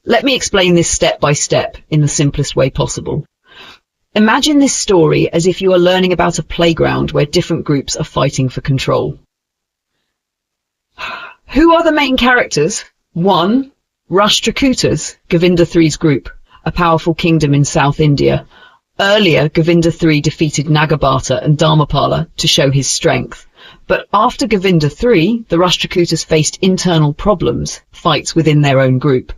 Let me explain this step by step in the simplest way possible. Imagine this story as if you are learning about a playground where different groups are fighting for control. Who are the main characters? 1. Rashtrakutas, Govinda III's group, a powerful kingdom in South India. Earlier, Govinda III defeated Nagabhata and Dharmapala to show his strength. But after Govinda III, the Rashtrakutas faced internal problems, fights within their own group.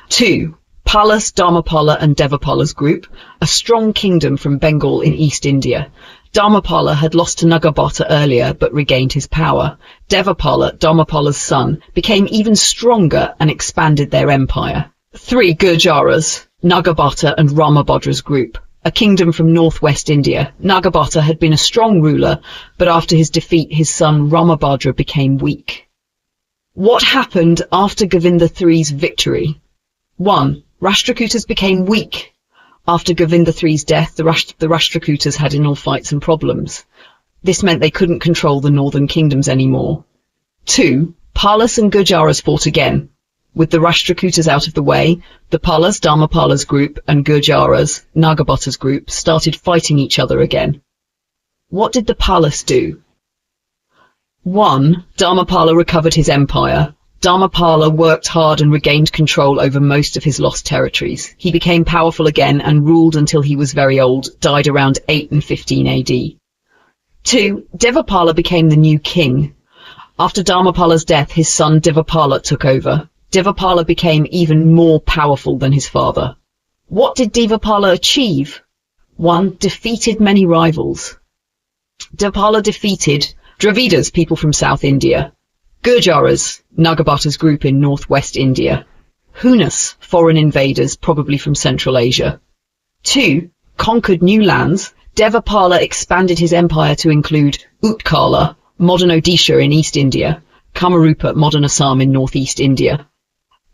2. Palas, Dharmapala and Devapala's group, a strong kingdom from Bengal in East India. Dharmapala had lost to Nagabhata earlier but regained his power. Devapala, Dharmapala's son, became even stronger and expanded their empire. 3. Gurjaras, Nagabhata and Ramabhadra's group, a kingdom from northwest India. Nagabhata had been a strong ruler, but after his defeat his son Ramabhadra became weak. What happened after Govinda III's victory? 1. Rashtrakutas became weak. After Govinda III's death, the Rashtrakutas had internal fights and problems. This meant they couldn't control the northern kingdoms anymore. 2. Palas and Gurjaras fought again. With the Rashtrakutas out of the way, the Palas, Dharmapala's group, and Gurjaras, Nagabhata's group, started fighting each other again. What did the Palas do? 1. Dharmapala recovered his empire. Dharmapala worked hard and regained control over most of his lost territories. He became powerful again and ruled until he was very old, died around 8 and 15 AD. 2. Devapala became the new king. After Dharmapala's death, his son Devapala took over. Devapala became even more powerful than his father. What did Devapala achieve? 1. Defeated many rivals. Devapala defeated Dravidas, people from South India. Gurjaras, Nagabhata's group in northwest India. Hunas, foreign invaders, probably from Central Asia. 2. Conquered new lands. Devapala expanded his empire to include Utkala, modern Odisha in East India, Kamarupa, modern Assam in northeast India.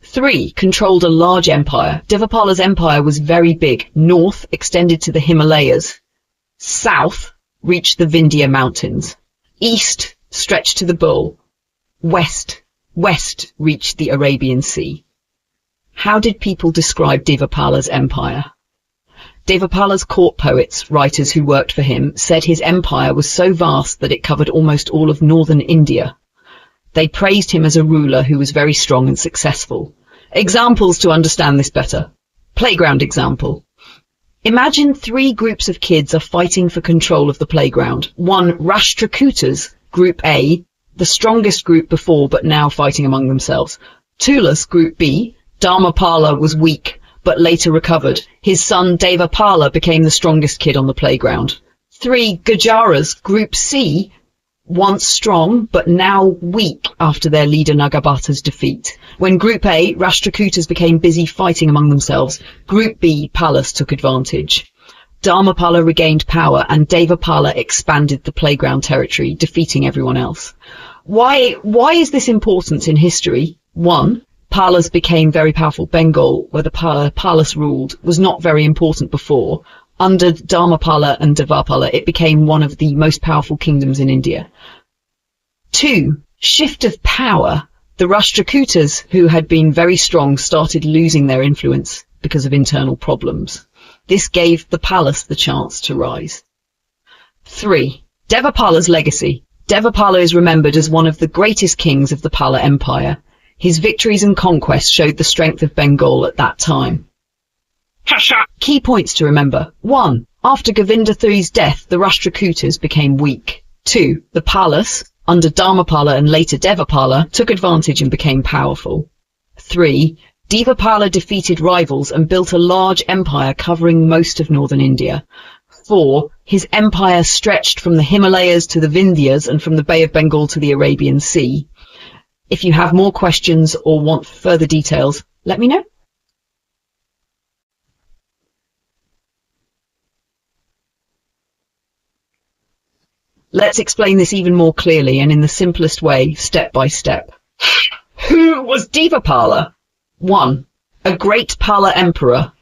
3. Controlled a large empire. Devapala's empire was very big. North extended to the Himalayas. South reached the Vindhya mountains. East stretched to the Bull. West reached the Arabian Sea. How did people describe Devapala's empire? Devapala's court poets, writers who worked for him, said his empire was so vast that it covered almost all of northern India. They praised him as a ruler who was very strong and successful. Examples to understand this better. Playground example. Imagine 3 groups of kids are fighting for control of the playground. 1. Rashtrakutas, Group A, the strongest group before but now fighting among themselves. Tulas, Group B, Dharmapala was weak but later recovered. His son Devapala became the strongest kid on the playground. 3. Gurjaras, Group C, once strong but now weak after their leader Nagabhata's defeat. When Group A, Rashtrakutas, became busy fighting among themselves, Group B, Palas, took advantage. Dharmapala regained power and Devapala expanded the playground territory, defeating everyone else. Why is this important in history? 1. Palas became very powerful. Bengal, where the Palas ruled, was not very important before. Under Dharmapala and Devapala, it became one of the most powerful kingdoms in India. 2. Shift of power. The Rashtrakutas, who had been very strong, started losing their influence because of internal problems. This gave the Palas the chance to rise. 3. Devapala's legacy. Devapala is remembered as one of the greatest kings of the Pala Empire. His victories and conquests showed the strength of Bengal at that time. Key points to remember. 1. After Govinda III's death, the Rashtrakutas became weak. 2. The Palas, under Dharmapala and later Devapala, took advantage and became powerful. 3. Devapala defeated rivals and built a large empire covering most of northern India. 4. His empire stretched from the Himalayas to the Vindhyas and from the Bay of Bengal to the Arabian Sea. If you have more questions or want further details, let me know. Let's explain this even more clearly and in the simplest way, step by step. Who was Devapala? 1. A great Pala emperor.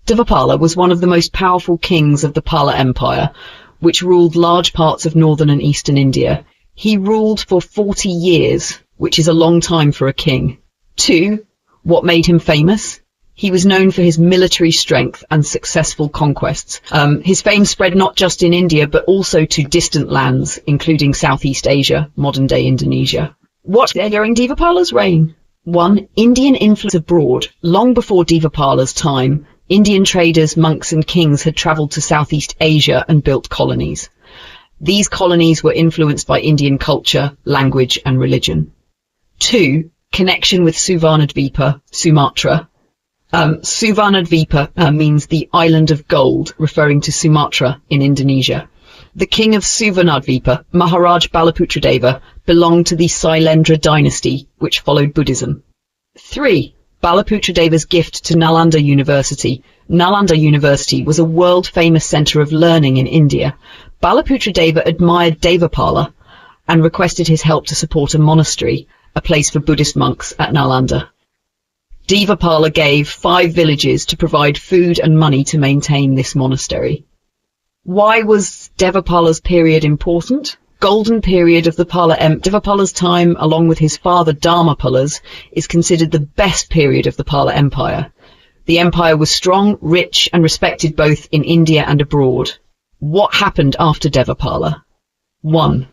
Devapala was one of the most powerful kings of the Pala Empire, which ruled large parts of northern and eastern India. He ruled for 40 years, which is a long time for a king. 2. What made him famous? He was known for his military strength and successful conquests. His fame spread not just in India, but also to distant lands, including Southeast Asia, modern-day Indonesia. What during Devapala's reign? 1. Indian influence abroad. Long before Devapala's time, Indian traders, monks and kings had travelled to Southeast Asia and built colonies. These colonies were influenced by Indian culture, language and religion. 2. Connection with Suvarnadvipa, Sumatra. Suvarnadvipa means the island of gold, referring to Sumatra in Indonesia. The king of Suvarnadvipa, Maharaj Balaputradeva, belonged to the Sailendra dynasty, which followed Buddhism. 3. Balaputradeva's gift to Nalanda University. Nalanda University was a world-famous centre of learning in India. Balaputradeva admired Devapala and requested his help to support a monastery, a place for Buddhist monks at Nalanda. Devapala gave 5 villages to provide food and money to maintain this monastery. Why was Devapala's period important? Golden period of the Pala Empire. Devapala's time, along with his father Dharmapala's, is considered the best period of the Pala Empire. The empire was strong, rich and respected both in India and abroad. What happened after Devapala? 1.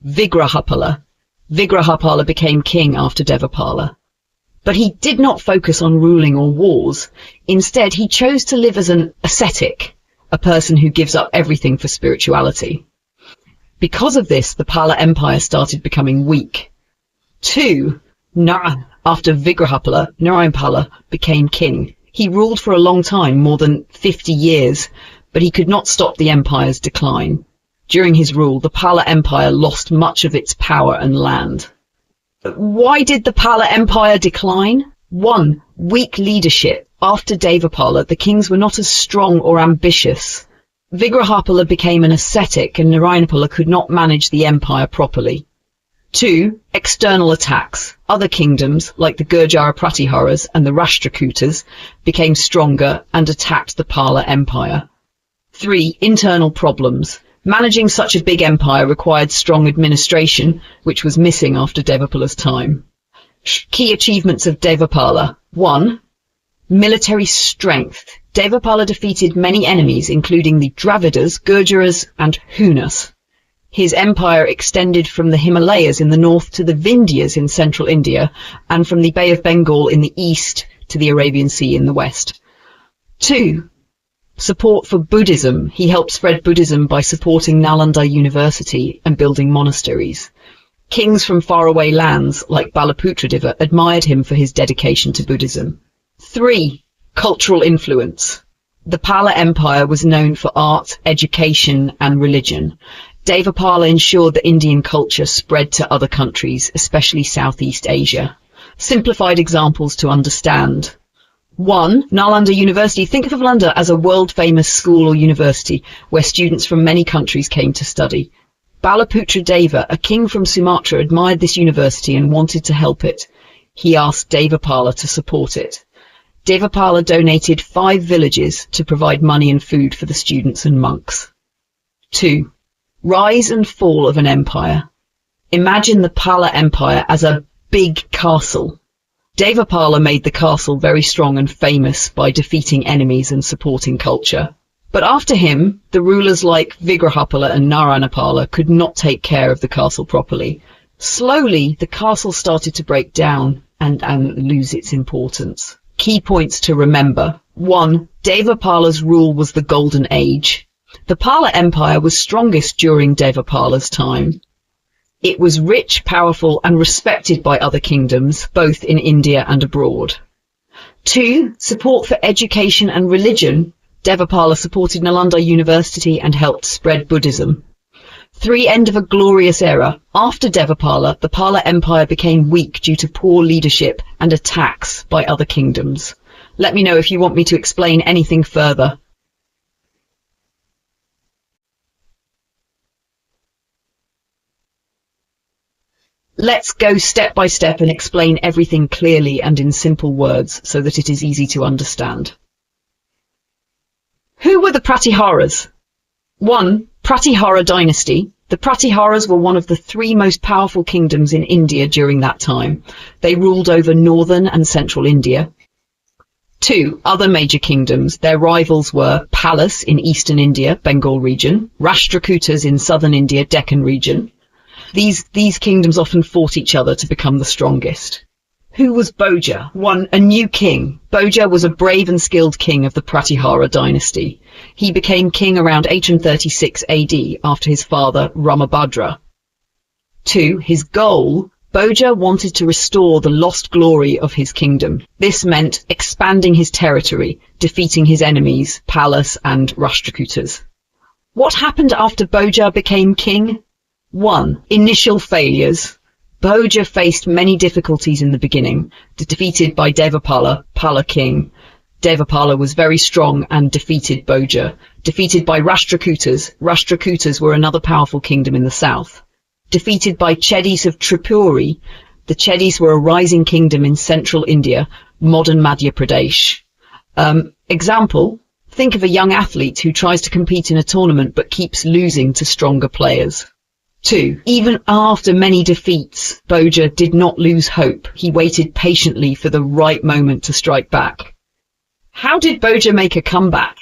Vigrahapala. Vigrahapala became king after Devapala. But he did not focus on ruling or wars. Instead, he chose to live as an ascetic, a person who gives up everything for spirituality. Because of this, the Pala Empire started becoming weak. 2. After Vigrahapala, Narayanpala became king. He ruled for a long time, more than 50 years, but he could not stop the empire's decline. During his rule, the Pala Empire lost much of its power and land. Why did the Pala Empire decline? 1. Weak leadership. After Devapala, the kings were not as strong or ambitious. Vigrahapala became an ascetic and Narayanpala could not manage the empire properly. 2. External attacks. Other kingdoms, like the Gurjara Pratiharas and the Rashtrakutas, became stronger and attacked the Pala Empire. 3. Internal problems. Managing such a big empire required strong administration, which was missing after Devapala's time. Key achievements of Devapala. 1. Military strength. Devapala defeated many enemies, including the Dravidas, Gurjaras and Hunas. His empire extended from the Himalayas in the north to the Vindhyas in central India, and from the Bay of Bengal in the east to the Arabian Sea in the west. 2. Support for Buddhism. He helped spread Buddhism by supporting Nalanda University and building monasteries. Kings from faraway lands, like Balaputradeva, admired him for his dedication to Buddhism. 3. Cultural influence. The Pala Empire was known for art, education and religion. Devapala ensured that Indian culture spread to other countries, especially Southeast Asia. Simplified examples to understand. 1. Nalanda University. Think of Nalanda as a world-famous school or university where students from many countries came to study. Balaputradeva, a king from Sumatra, admired this university and wanted to help it. He asked Devapala to support it. Devapala donated 5 villages to provide money and food for the students and monks. 2. Rise and fall of an empire. Imagine the Pala Empire as a big castle. Devapala made the castle very strong and famous by defeating enemies and supporting culture. But after him, the rulers like Vigrahapala and Narayanapala could not take care of the castle properly. Slowly, the castle started to break down and lose its importance. Key points to remember. 1. Devapala's rule was the Golden Age. The Pala Empire was strongest during Devapala's time. It was rich, powerful and respected by other kingdoms, both in India and abroad. 2. Support for education and religion. Devapala supported Nalanda University and helped spread Buddhism. 3. End of a glorious era. After Devapala, the Pala Empire became weak due to poor leadership and attacks by other kingdoms. Let me know if you want me to explain anything further. Let's go step by step and explain everything clearly and in simple words so that it is easy to understand. Who were the Pratiharas? 1. Pratihara dynasty. The Pratiharas were one of the three most powerful kingdoms in India during that time. They ruled over northern and central India. 2. Other major kingdoms. Their rivals were Palas in eastern India, Bengal region, Rashtrakutas in southern India, Deccan region. These kingdoms often fought each other to become the strongest. Who was Bhoja? 1. A new king. Bhoja was a brave and skilled king of the Pratihara dynasty. He became king around 836 AD after his father Ramabhadra. 2. His goal. Bhoja wanted to restore the lost glory of his kingdom. This meant expanding his territory, defeating his enemies, Palas and Rashtrakutas. What happened after Bhoja became king? 1. Initial failures. Bhoja faced many difficulties in the beginning, defeated by Devapala, Pala king. Devapala was very strong and defeated Bhoja. Defeated by Rashtrakutas. Rashtrakutas were another powerful kingdom in the south. Defeated by Chedis of Tripuri. The Chedis were a rising kingdom in central India, modern Madhya Pradesh. Example, think of a young athlete who tries to compete in a tournament but keeps losing to stronger players. 2. Even after many defeats, Bhoja did not lose hope. He waited patiently for the right moment to strike back. How did Bhoja make a comeback?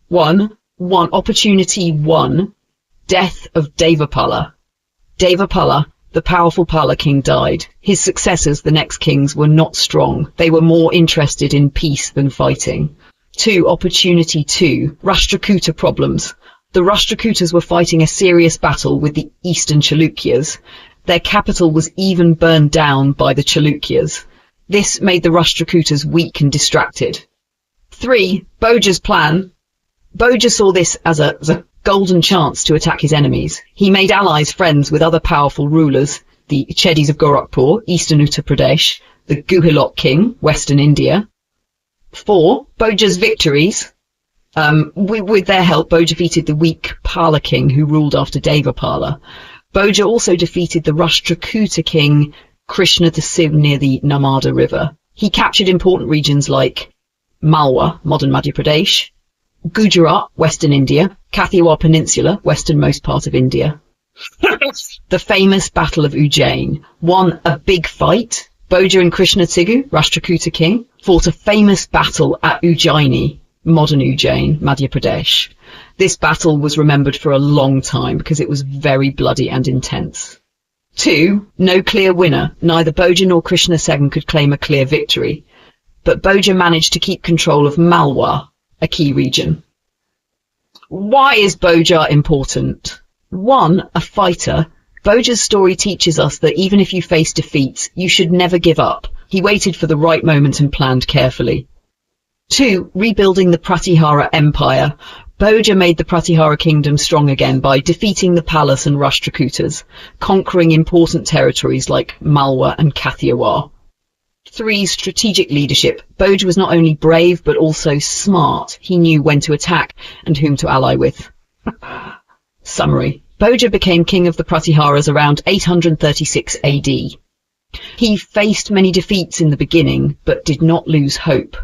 1. Opportunity 1. Death of Devapala. Devapala, the powerful Pala king, died. His successors, the next kings, were not strong. They were more interested in peace than fighting. 2. Opportunity 2. Rashtrakuta problems. The Rashtrakutas were fighting a serious battle with the eastern Chalukyas. Their capital was even burned down by the Chalukyas. This made the Rashtrakutas weak and distracted. 3. Bhoja's plan. Bhoja saw this as a golden chance to attack his enemies. He made allies friends with other powerful rulers, the Chedis of Gorakhpur, eastern Uttar Pradesh, the Guhilot king, western India. 4. Bhoja's victories. With their help, Bhoja defeated the weak Pala king who ruled after Devapala. Bhoja also defeated the Rashtrakuta king Krishnadasiv near the Narmada river. He captured important regions like Malwa, modern Madhya Pradesh, Gujarat, western India, Kathiawar Peninsula, westernmost part of India. The famous Battle of Ujjain. 1. A big fight. Bhoja and Krishnadasiv, Rashtrakuta king, fought a famous battle at Ujjaini, modern Ujjain, Madhya Pradesh. This battle was remembered for a long time because it was very bloody and intense. 2. No clear winner. Neither Bhoja nor Krishnadasiv could claim a clear victory, but Bhoja managed to keep control of Malwa, a key region. Why is Bhoja important? 1. A fighter. Bhoja's story teaches us that even if you face defeats, you should never give up. He waited for the right moment and planned carefully. 2. Rebuilding the Pratihara Empire. Bhoja made the Pratihara kingdom strong again by defeating the Palas and Rashtrakutas, conquering important territories like Malwa and Kathiawar. 3. Strategic leadership. Bhoja was not only brave but also smart. He knew when to attack and whom to ally with. Summary. Bhoja became king of the Pratiharas around 836 AD. He faced many defeats in the beginning but did not lose hope.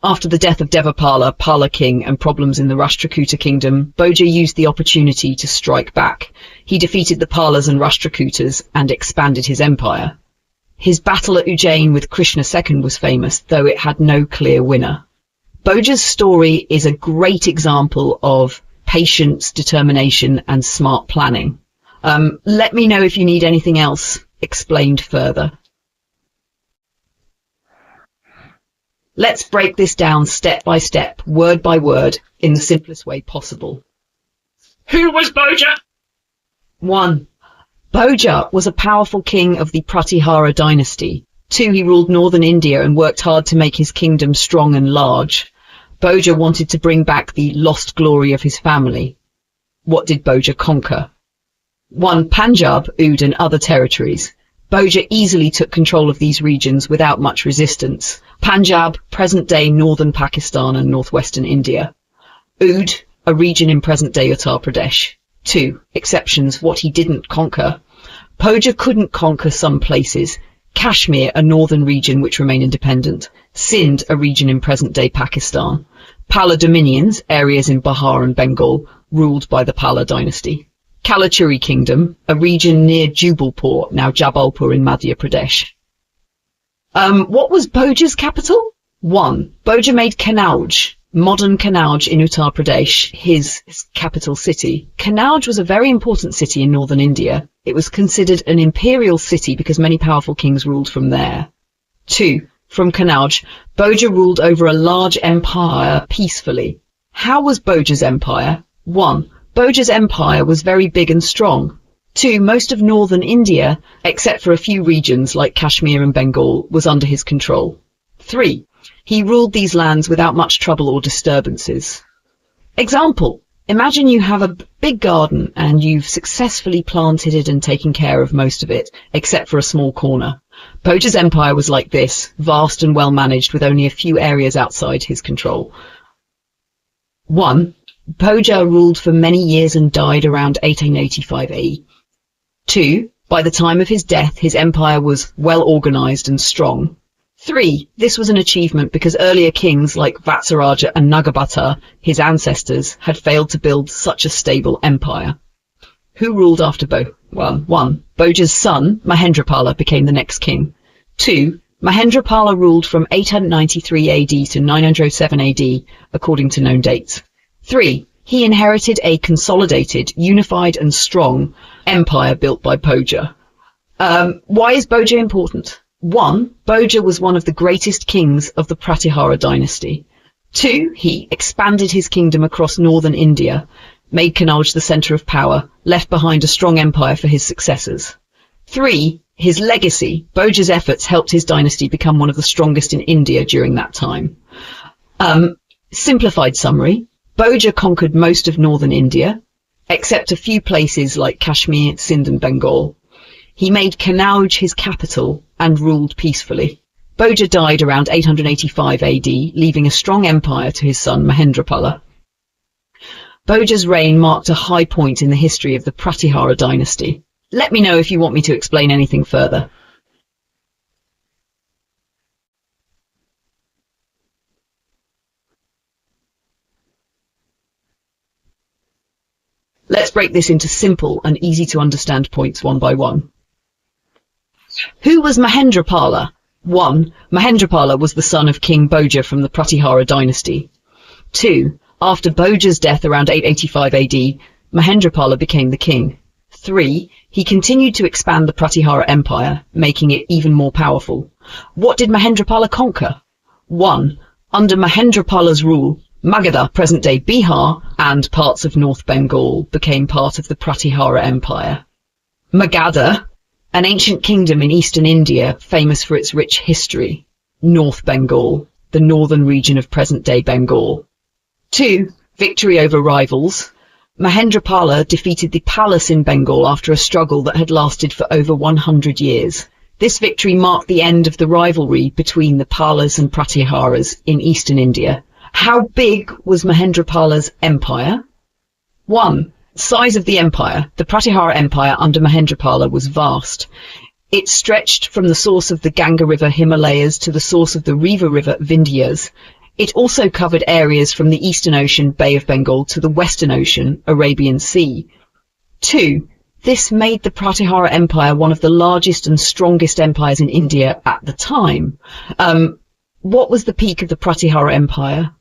After the death of Devapala, Pala king, and problems in the Rashtrakuta kingdom, Bhoja used the opportunity to strike back. He defeated the Palas and Rashtrakutas and expanded his empire. His battle at Ujjain with Krishna II was famous, though it had no clear winner. Bhoja's story is a great example of patience, determination, and smart planning. Let me know if you need anything else explained further. Let's break this down step by step, word by word, in the simplest way possible. Who was Bhoja? 1. Bhoja was a powerful king of the Pratihara dynasty. 2. He ruled northern India and worked hard to make his kingdom strong and large. Bhoja wanted to bring back the lost glory of his family. What did Bhoja conquer? 1. Punjab, Oudh and other territories. Bhoja easily took control of these regions without much resistance. Punjab, present-day northern Pakistan and northwestern India. Oudh, a region in present-day Uttar Pradesh. 2. Exceptions, what he didn't conquer. Bhoja couldn't conquer some places. Kashmir, a northern region which remained independent. Sindh, a region in present-day Pakistan. Pala dominions, areas in Bihar and Bengal, ruled by the Pala dynasty. Kalachuri Kingdom, a region near Jubalpur, now Jabalpur in Madhya Pradesh. What was Bhoja's capital? 1. Bhoja made Kanauj, modern Kanauj in Uttar Pradesh, his capital city. Kanauj was a very important city in northern India. It was considered an imperial city because many powerful kings ruled from there. 2. From Kanauj, Bhoja ruled over a large empire peacefully. How was Bhoja's empire? 1. Bhoja's empire was very big and strong. 2. Most of northern India, except for a few regions like Kashmir and Bengal, was under his control. 3. He ruled these lands without much trouble or disturbances. Example. Imagine you have a big garden and you've successfully planted it and taken care of most of it, except for a small corner. Bhoja's empire was like this, vast and well managed with only a few areas outside his control. 1. Bhoja ruled for many years and died around 1885 AE. 2. By the time of his death, his empire was well organized and strong. 3. This was an achievement because earlier kings like Vatsaraja and Nagabhata, his ancestors, had failed to build such a stable empire. Who ruled after Bhoja? 1. Bhoja's son, Mahendrapala, became the next king. 2. Mahendrapala ruled from 893 AD to 907 AD, according to known dates. 3. He inherited a consolidated, unified and strong empire built by Bhoja. Why is Bhoja important? 1. Bhoja was one of the greatest kings of the Pratihara dynasty. 2. He expanded his kingdom across northern India, made Kanauj the centre of power, left behind a strong empire for his successors. 3. His legacy, Bhoja's efforts helped his dynasty become one of the strongest in India during that time. Simplified summary, Bhoja conquered most of northern India, except a few places like Kashmir, Sindh and Bengal. He made Kanauj his capital and ruled peacefully. Bhoja died around 885 AD, leaving a strong empire to his son Mahendrapala. Bhoja's reign marked a high point in the history of the Pratihara dynasty. Let me know if you want me to explain anything further. Let's break this into simple and easy to understand points one by one. Who was Mahendrapala? 1. Mahendrapala was the son of King Bhoja from the Pratihara dynasty. 2. After Bhoja's death around 885 AD, Mahendrapala became the king. 3. He continued to expand the Pratihara Empire, making it even more powerful. What did Mahendrapala conquer? 1. Under Mahendrapala's rule, Magadha, present-day Bihar, and parts of North Bengal became part of the Pratihara Empire. Magadha, an ancient kingdom in eastern India famous for its rich history. North Bengal, the northern region of present-day Bengal. 2. Victory over rivals. Mahendrapala defeated the Palas in Bengal after a struggle that had lasted for over 100 years. This victory marked the end of the rivalry between the Palas and Pratiharas in eastern India. How big was Mahendrapala's empire? 1. Size of the empire. The Pratihara Empire under Mahendrapala was vast. It stretched from the source of the Ganga River Himalayas to the source of the Riva River Vindhyas. It also covered areas from the Eastern Ocean, Bay of Bengal, to the Western Ocean, Arabian Sea. 2. This made the Pratihara Empire one of the largest and strongest empires in India at the time. What was the peak of the Pratihara Empire?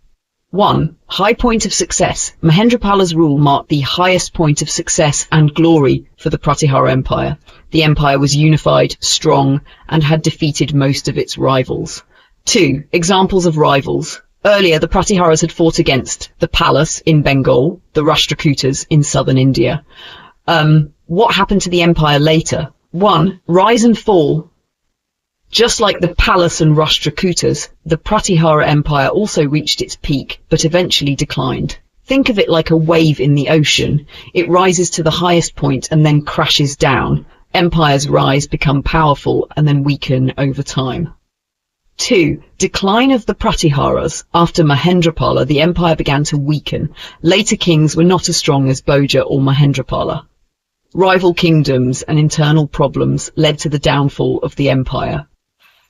1. High point of success. Mahendrapala's rule marked the highest point of success and glory for the Pratihara Empire. The empire was unified, strong, and had defeated most of its rivals. 2. Examples of rivals. Earlier, the Pratiharas had fought against the Palas in Bengal, the Rashtrakutas in southern India. What happened to the empire later? 1. Rise and fall. Just like the Palas and Rashtrakutas, the Pratihara Empire also reached its peak, but eventually declined. Think of it like a wave in the ocean. It rises to the highest point and then crashes down. Empires rise, become powerful, and then weaken over time. 2. Decline of the Pratiharas. After Mahendrapala, the empire began to weaken. Later kings were not as strong as Bhoja or Mahendrapala. Rival kingdoms and internal problems led to the downfall of the empire.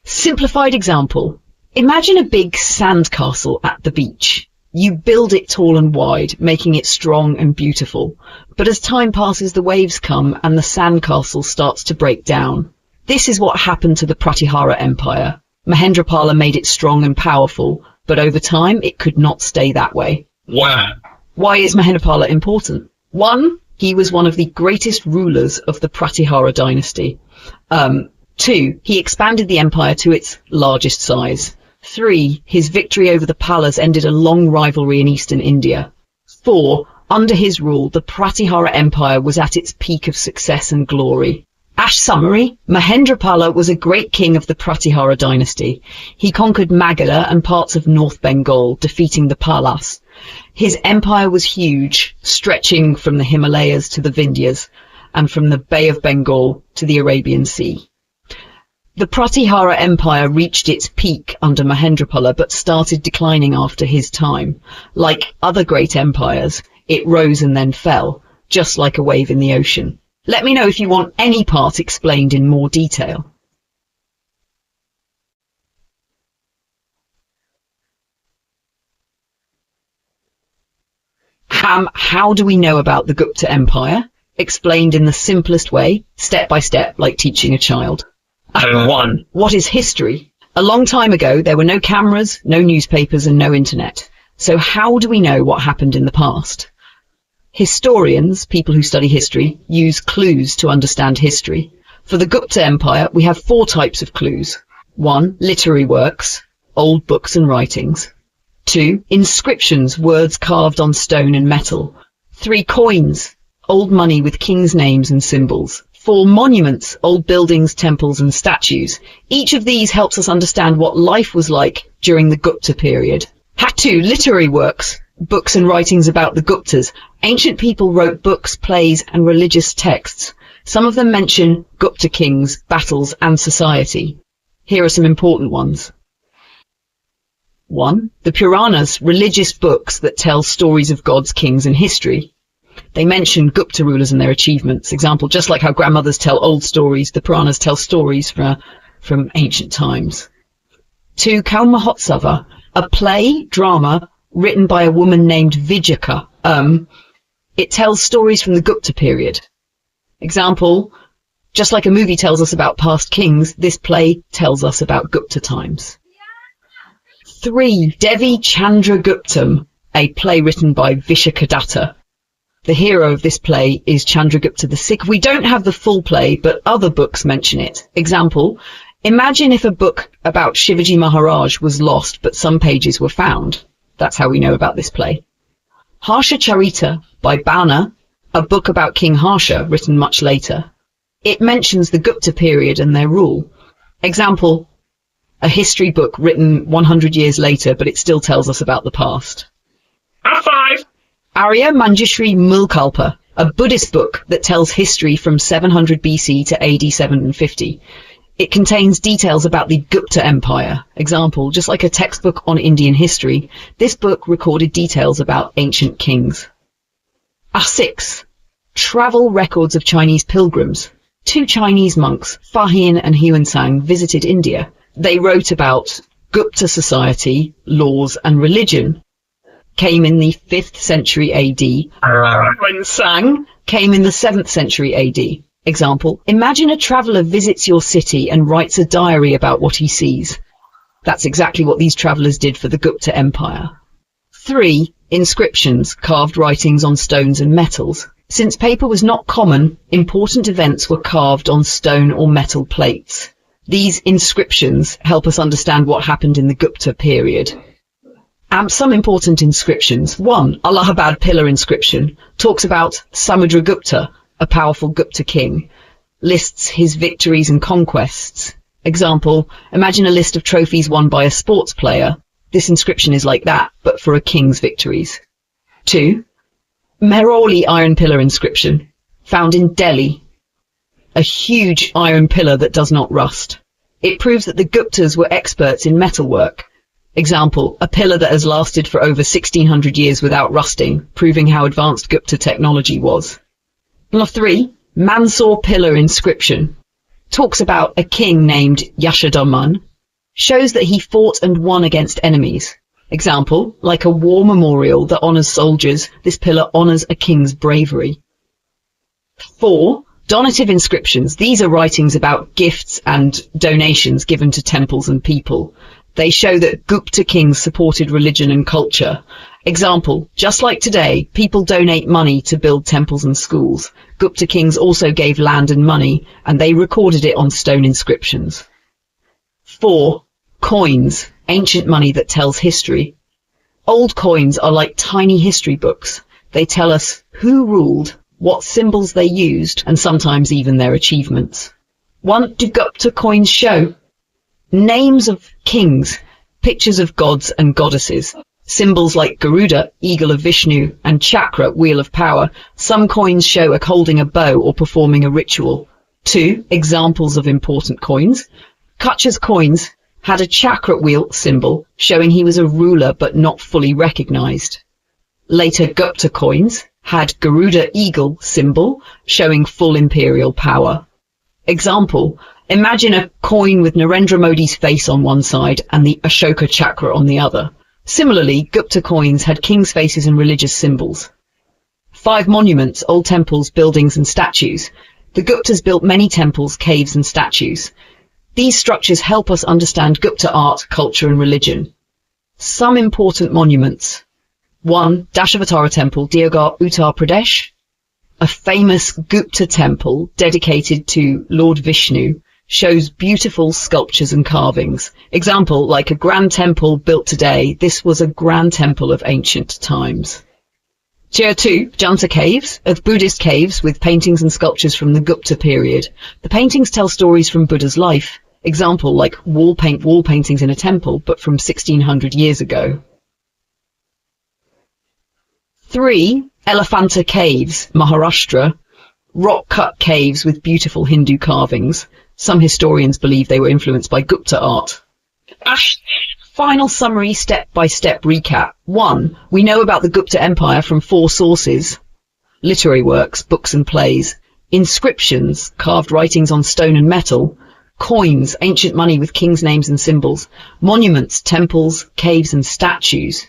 Simplified example. Imagine a big sandcastle at the beach. You build it tall and wide, making it strong and beautiful. But as time passes, the waves come and the sandcastle starts to break down. This is what happened to the Pratihara Empire. Mahendrapala made it strong and powerful, but over time it could not stay that way. Wow. Why is Mahendrapala important? 1. He was one of the greatest rulers of the Pratihara dynasty. 2. He expanded the empire to its largest size. 3. His victory over the Palas ended a long rivalry in eastern India. 4. Under his rule, the Pratihara Empire was at its peak of success and glory. As summary, Mahendrapala was a great king of the Pratihara dynasty. He conquered Magadha and parts of North Bengal, defeating the Palas. His empire was huge, stretching from the Himalayas to the Vindhyas, and from the Bay of Bengal to the Arabian Sea. The Pratihara Empire reached its peak under Mahendrapala, but started declining after his time. Like other great empires, it rose and then fell, just like a wave in the ocean. Let me know if you want any part explained in more detail. How do we know about the Gupta Empire? Explained in the simplest way, step by step, like teaching a child. 1. What is history? A long time ago, there were no cameras, no newspapers, and no internet. So how do we know what happened in the past? Historians, people who study history, use clues to understand history. For the Gupta Empire, we have 4 types of clues. 1. Literary works, old books and writings. 2. Inscriptions, words carved on stone and metal. 3. Coins, old money with kings' names and symbols. 4. Monuments, old buildings, temples and statues. Each of these helps us understand what life was like during the Gupta period. 2. Literary works, books and writings about the Guptas. Ancient people wrote books, plays and religious texts. Some of them mention Gupta kings, battles and society. Here are some important ones. 1. The Puranas, religious books that tell stories of gods, kings and history. They mention Gupta rulers and their achievements. Example, just like how grandmothers tell old stories, the Puranas tell stories from ancient times. 2. Kalmahotsava, a play, drama, written by a woman named Vijaka. It tells stories from the Gupta period. Example, just like a movie tells us about past kings, this play tells us about Gupta times. 3. Devi Chandraguptam, a play written by Vishakadatta. The hero of this play is Chandragupta the Sikh. We don't have the full play, but other books mention it. Example, imagine if a book about Shivaji Maharaj was lost, but some pages were found. That's how we know about this play. Harsha Charita by Bana, a book about King Harsha, written much later. It mentions the Gupta period and their rule. Example, a history book written 100 years later, but it still tells us about the past. 5. Arya Manjushri Mulkalpa, a Buddhist book that tells history from 700 BC to AD 750. It contains details about the Gupta Empire. Example, just like a textbook on Indian history, this book recorded details about ancient kings. 6. Travel records of Chinese pilgrims. 2 Chinese monks, Fa Hien and Huensang, visited India. They wrote about Gupta society, laws and religion. Came in the 5th century AD. Huensang came in the 7th century AD. Example, imagine a traveller visits your city and writes a diary about what he sees. That's exactly what these travellers did for the Gupta Empire. 3. Inscriptions, carved writings on stones and metals. Since paper was not common, important events were carved on stone or metal plates. These inscriptions help us understand what happened in the Gupta period. Some important inscriptions. 1. Allahabad pillar inscription talks about Samudragupta, a powerful Gupta king, lists his victories and conquests. Example, imagine a list of trophies won by a sports player. This inscription is like that, but for a king's victories. 2. Mehrauli iron pillar inscription, found in Delhi. A huge iron pillar that does not rust. It proves that the Guptas were experts in metalwork. Example, a pillar that has lasted for over 1600 years without rusting, proving how advanced Gupta technology was. 3. Mansoor pillar inscription talks about a king named Yashodharman, shows that he fought and won against enemies. Example, like a war memorial that honours soldiers, this pillar honours a king's bravery. 4. Donative inscriptions. These are writings about gifts and donations given to temples and people. They show that Gupta kings supported religion and culture. Example, just like today, people donate money to build temples and schools. Gupta kings also gave land and money, and they recorded it on stone inscriptions. 4. Coins, ancient money that tells history. Old coins are like tiny history books. They tell us who ruled, what symbols they used, and sometimes even their achievements. What do Gupta coins show? Names of kings, pictures of gods and goddesses, symbols like Garuda, eagle of Vishnu, and chakra, wheel of power. Some coins show a holding a bow or performing a ritual. 2. Examples of important coins. Kutch's coins had a chakra wheel symbol, showing he was a ruler but not fully recognized. Later Gupta coins had Garuda eagle symbol, showing full imperial power. Example, imagine a coin with Narendra Modi's face on one side and the Ashoka chakra on the other. Similarly, Gupta coins had kings' faces and religious symbols. 5. Monuments, old temples, buildings and statues. The Guptas built many temples, caves and statues. These structures help us understand Gupta art, culture and religion. Some important monuments. 1. Dashavatara Temple, Deoghar, Uttar Pradesh. A famous Gupta temple dedicated to Lord Vishnu, shows beautiful sculptures and carvings. Example, like a grand temple built today, this was a grand temple of ancient times. Tier 2, Janta Caves, of Buddhist caves with paintings and sculptures from the Gupta period. The paintings tell stories from Buddha's life. Example, like wall paintings in a temple, but from 1600 years ago. 3. Elephanta Caves, Maharashtra, rock-cut caves with beautiful Hindu carvings. Some historians believe they were influenced by Gupta art. Final summary, step-by-step recap. 1. We know about the Gupta Empire from 4 sources. Literary works, books and plays. Inscriptions, carved writings on stone and metal. Coins, ancient money with kings' names and symbols. Monuments, temples, caves and statues.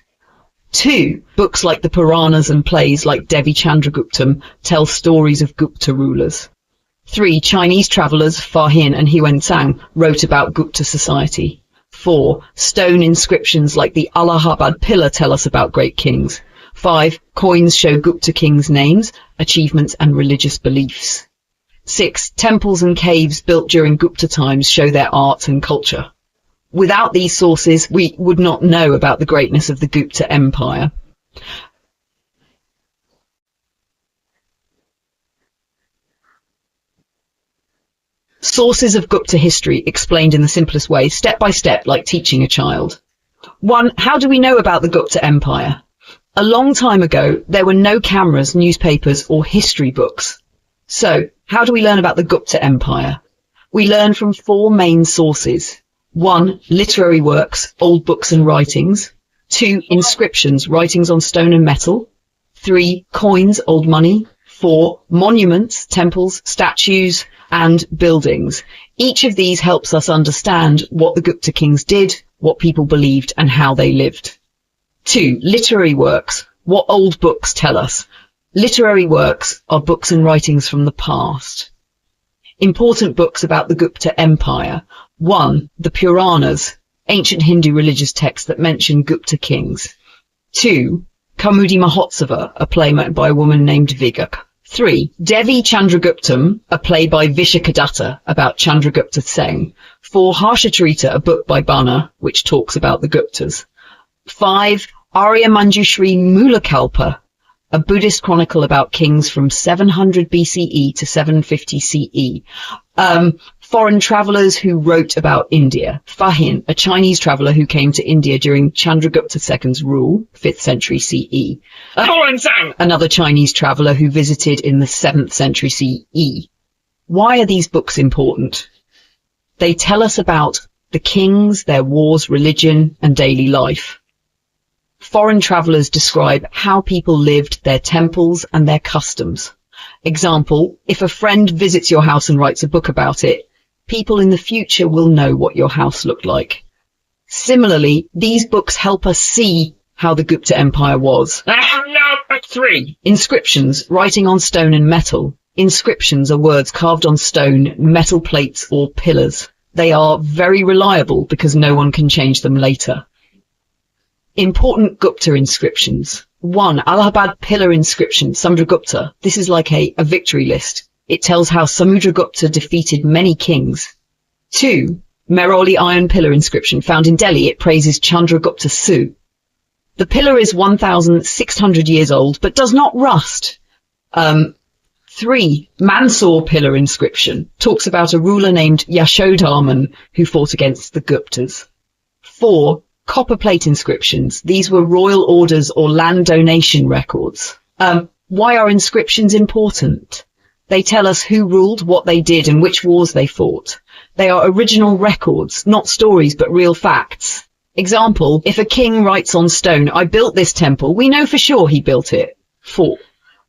2. Books like the Puranas and plays like Devi Chandraguptam tell stories of Gupta rulers. 3. Chinese travellers Fa Hin and Huan wrote about Gupta society. 4. Stone inscriptions like the Allahabad pillar tell us about great kings. 5. Coins show Gupta kings' names, achievements and religious beliefs. 6. Temples and caves built during Gupta times show their art and culture. Without these sources, we would not know about the greatness of the Gupta Empire. Sources of Gupta history explained in the simplest way, step by step, like teaching a child. 1. How do we know about the Gupta Empire? A long time ago, there were no cameras, newspapers, or history books. So, how do we learn about the Gupta Empire? We learn from 4 main sources. 1. Literary works, old books and writings. 2. Inscriptions, writings on stone and metal. 3. Coins, old money. 4. Monuments, temples, statues, and buildings. Each of these helps us understand what the Gupta kings did, what people believed, and how they lived. 2. Literary works, what old books tell us. Literary works are books and writings from the past. Important books about the Gupta Empire. 1. The Puranas, ancient Hindu religious texts that mention Gupta kings. 2. Kaumudi Mahotsava, a play by a woman named Vigak. 3. Devi Chandraguptam, a play by Vishakadatta about Chandragupta Sen. 4. Harshatrita, a book by Bana, which talks about the Guptas. 5. Arya Manjushri Mulakalpa, a Buddhist chronicle about kings from 700 BCE to 750 CE. Foreign travellers who wrote about India. Fa Hin, a Chinese traveller who came to India during Chandragupta II's rule, 5th century CE. Another Chinese traveller who visited in the 7th century CE. Why are these books important? They tell us about the kings, their wars, religion, and daily life. Foreign travellers describe how people lived, their temples, and their customs. Example, if a friend visits your house and writes a book about it, people in the future will know what your house looked like. Similarly, these books help us see how the Gupta Empire was. No, 3. Inscriptions, writing on stone and metal. Inscriptions are words carved on stone, metal plates, or pillars. They are very reliable because no one can change them later. Important Gupta inscriptions. 1. Allahabad pillar inscription, Samudragupta. This is like a victory list. It tells how Samudragupta defeated many kings. 2. Mehrauli iron pillar inscription, found in Delhi. It praises Chandragupta Su. The pillar is 1,600 years old, but does not rust. 3. Mansoor pillar inscription, talks about a ruler named Yashodharman who fought against the Guptas. 4. Copper plate inscriptions. These were royal orders or land donation records. Why are inscriptions important? They tell us who ruled, what they did, and which wars they fought. They are original records, not stories, but real facts. Example, if a king writes on stone, "I built this temple," we know for sure he built it. 4.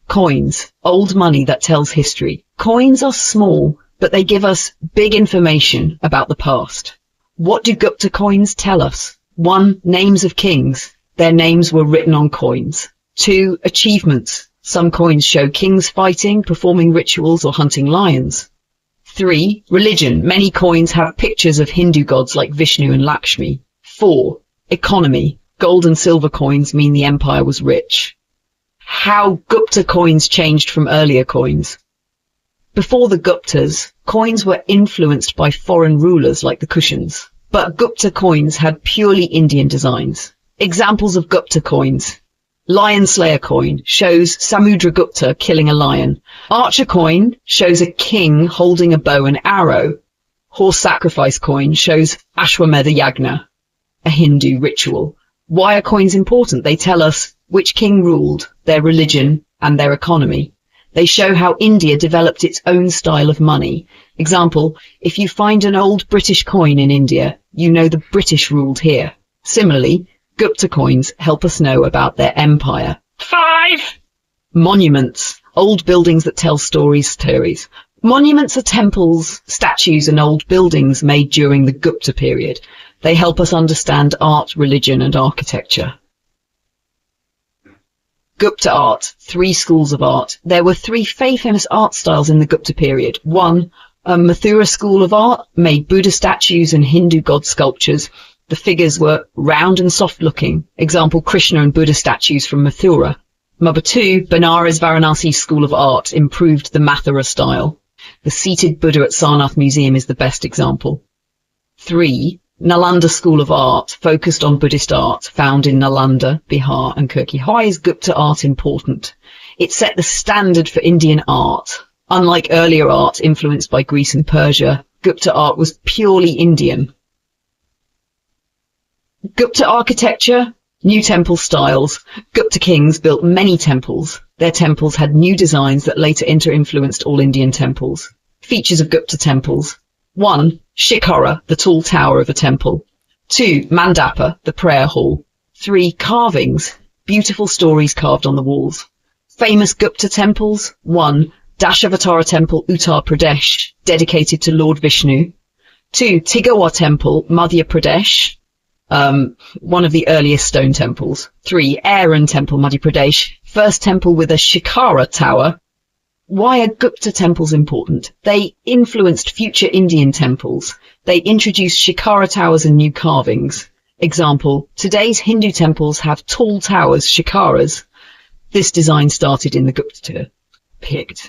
Coins, old money that tells history. Coins are small, but they give us big information about the past. What do Gupta coins tell us? 1. Names of kings. Their names were written on coins. 2. Achievements. Some coins show kings fighting, performing rituals, or hunting lions. 3. Religion. Many coins have pictures of Hindu gods like Vishnu and Lakshmi. 4. Economy. Gold and silver coins mean the empire was rich. How Gupta coins changed from earlier coins. Before the Guptas, coins were influenced by foreign rulers like the Kushans, but Gupta coins had purely Indian designs. Examples of Gupta coins. Lion Slayer coin shows Samudragupta killing a lion. Archer coin shows a king holding a bow and arrow. Horse sacrifice coin shows Ashwamedha Yagna, a Hindu ritual. Why are coins important? They tell us which king ruled, their religion, and their economy. They show how India developed its own style of money. Example, if you find an old British coin in India, you know the British ruled here. Similarly, Gupta coins help us know about their empire. 5. Monuments, old buildings that tell stories. Monuments are temples, statues, and old buildings made during the Gupta period. They help us understand art, religion, and architecture. Gupta art, 3 schools of art. There were 3 famous art styles in the Gupta period. 1, a Mathura school of art made Buddha statues and Hindu god sculptures. The figures were round and soft-looking. Example, Krishna and Buddha statues from Mathura. Number 2, Benares Varanasi School of Art improved the Mathura style. The seated Buddha at Sarnath Museum is the best example. 3, Nalanda School of Art focused on Buddhist art, found in Nalanda, Bihar and Turkey. Why is Gupta art important? It set the standard for Indian art. Unlike earlier art influenced by Greece and Persia, Gupta art was purely Indian. Gupta architecture, new temple styles. Gupta kings built many temples. Their temples had new designs that later influenced all Indian temples. Features of Gupta temples. 1. Shikhara, the tall tower of a temple. 2. Mandapa, the prayer hall. 3. Carvings, beautiful stories carved on the walls. Famous Gupta temples. 1. Dashavatara Temple, Uttar Pradesh, dedicated to Lord Vishnu. 2. Tigawar Temple, Madhya Pradesh, one of the earliest stone temples. 3. Aaron Temple, Madhya Pradesh, first temple with a Shikhara tower. Why are Gupta temples important? They influenced future Indian temples. They introduced Shikhara towers and new carvings. Example, today's Hindu temples have tall towers, Shikharas. This design started in the Gupta period.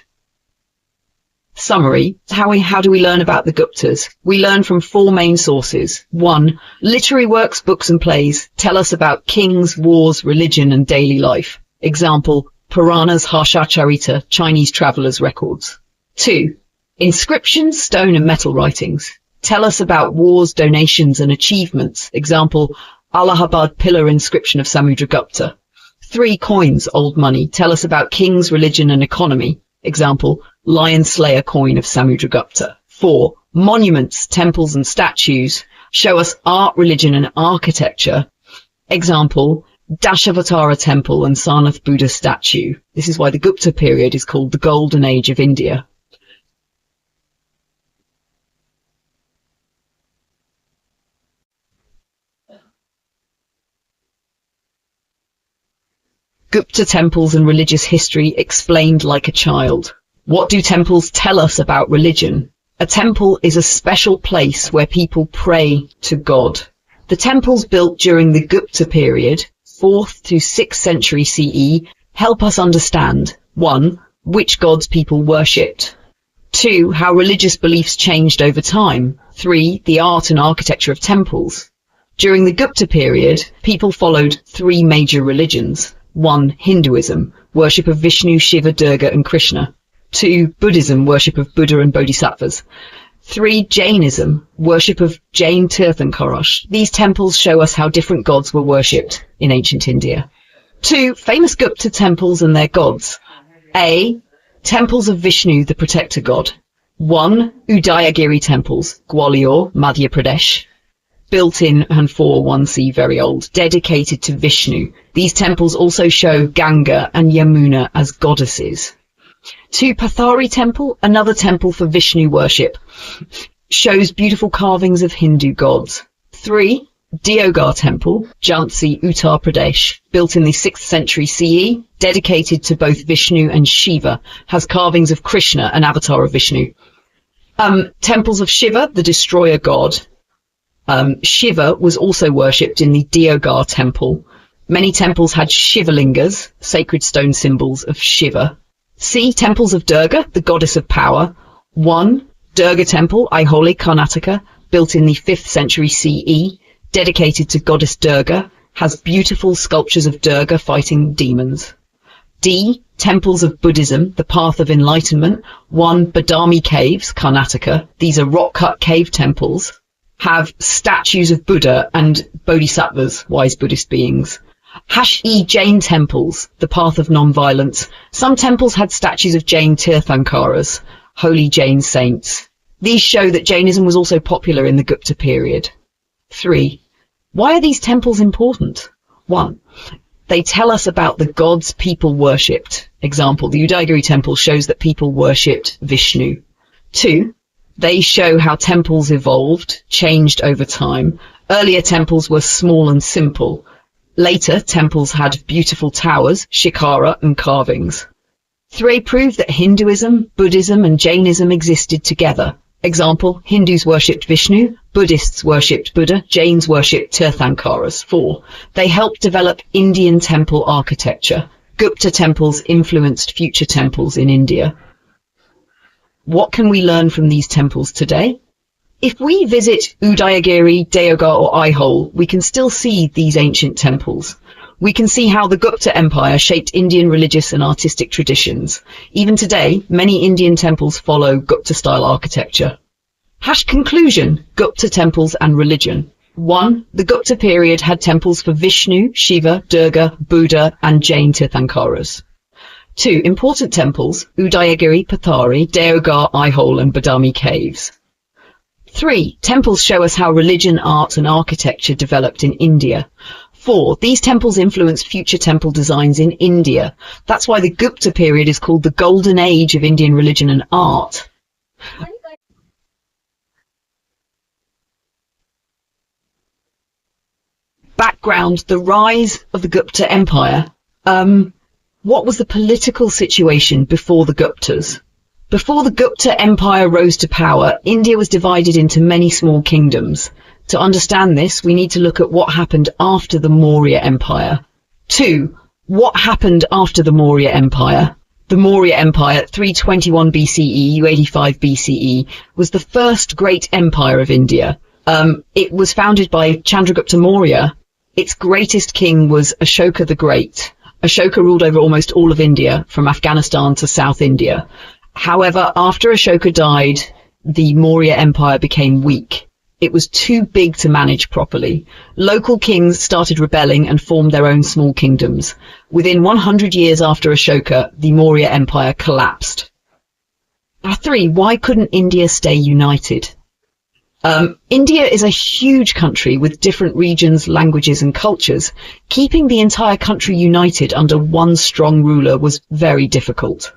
Summary. How do we learn about the Guptas? We learn from 4 main sources. 1. Literary works, books and plays tell us about kings, wars, religion and daily life. Example, Puranas, Harsha-charita, Chinese travelers' records. 2. Inscriptions, stone and metal writings tell us about wars, donations and achievements. Example, Allahabad pillar inscription of Samudragupta. 3. Coins, old money, tell us about kings, religion and economy. Example, Lion Slayer coin of Samudragupta. 4. Monuments, temples and statues show us art, religion and architecture. Example, Dashavatara Temple and Sarnath Buddha statue. This is why the Gupta period is called the Golden Age of India. Gupta temples and religious history explained like a child. What do temples tell us about religion? A temple is a special place where people pray to God. The temples built during the Gupta period, 4th to 6th century CE, help us understand 1. Which gods people worshipped. 2. How religious beliefs changed over time. 3. The art and architecture of temples. During the Gupta period, people followed 3 major religions. 1. Hinduism, worship of Vishnu, Shiva, Durga and Krishna. 2. Buddhism, worship of Buddha and Bodhisattvas. 3. Jainism, worship of Jain Tirthankaras. These temples show us how different gods were worshipped in ancient India. 2. Famous Gupta temples and their gods. A. Temples of Vishnu, the protector god. 1. Udayagiri temples, Gwalior, Madhya Pradesh. Built in and for 1C, very old, dedicated to Vishnu. These temples also show Ganga and Yamuna as goddesses. 2. Pathari temple, another temple for Vishnu worship, shows beautiful carvings of Hindu gods. 3. Deogar temple, Jhansi, Uttar Pradesh, built in the 6th century CE, dedicated to both Vishnu and Shiva, has carvings of Krishna, an avatar of Vishnu. Temples of Shiva, the destroyer god. Shiva was also worshipped in the Deogar temple. Many temples had Shivalingas, sacred stone symbols of Shiva. C. Temples of Durga, the goddess of power. 1. Durga Temple, Aihole, Karnataka, built in the 5th century CE, dedicated to goddess Durga, has beautiful sculptures of Durga fighting demons. D. Temples of Buddhism, the path of enlightenment. 1. Badami Caves, Karnataka. These are rock-cut cave temples, have statues of Buddha and Bodhisattvas, wise Buddhist beings. #E Jain temples, the path of non-violence. Some temples had statues of Jain Tirthankaras, holy Jain saints. These show that Jainism was also popular in the Gupta period. 3. Why are these temples important? 1. They tell us about the gods people worshipped. Example, the Udayagiri temple shows that people worshipped Vishnu. 2. They show how temples evolved, changed over time. Earlier temples were small and simple. Later, temples had beautiful towers, shikara, and carvings. 3. Prove that Hinduism, Buddhism, and Jainism existed together. Example, Hindus worshipped Vishnu, Buddhists worshipped Buddha, Jains worshipped Tirthankaras. 4. They helped develop Indian temple architecture. Gupta temples influenced future temples in India. What can we learn from these temples today? If we visit Udayagiri, Deogar or Aihole, we can still see these ancient temples. We can see how the Gupta Empire shaped Indian religious and artistic traditions. Even today, many Indian temples follow Gupta-style architecture. Conclusion, Gupta temples and religion. 1. The Gupta period had temples for Vishnu, Shiva, Durga, Buddha and Jain Tirthankaras. 2. Important temples, Udayagiri, Pathari, Deogar, Aihole and Badami caves. 3. Temples show us how religion, art and architecture developed in India. 4. These temples influenced future temple designs in India. That's why the Gupta period is called the golden age of Indian religion and art. Background, the rise of the Gupta Empire. What was the political situation before the Guptas? Before the Gupta Empire rose to power, India was divided into many small kingdoms. To understand this, we need to look at what happened after the Maurya Empire. 2. What happened after the Maurya Empire? The Maurya Empire, 321 BCE, 285 BCE, was the first great empire of India. It was founded by Chandragupta Maurya. Its greatest king was Ashoka the Great. Ashoka ruled over almost all of India, from Afghanistan to South India. However, after Ashoka died, the Maurya Empire became weak. It was too big to manage properly. Local kings started rebelling and formed their own small kingdoms. Within 100 years after Ashoka, the Maurya Empire collapsed. 3. Why couldn't India stay united? India is a huge country with different regions, languages and cultures. Keeping the entire country united under one strong ruler was very difficult.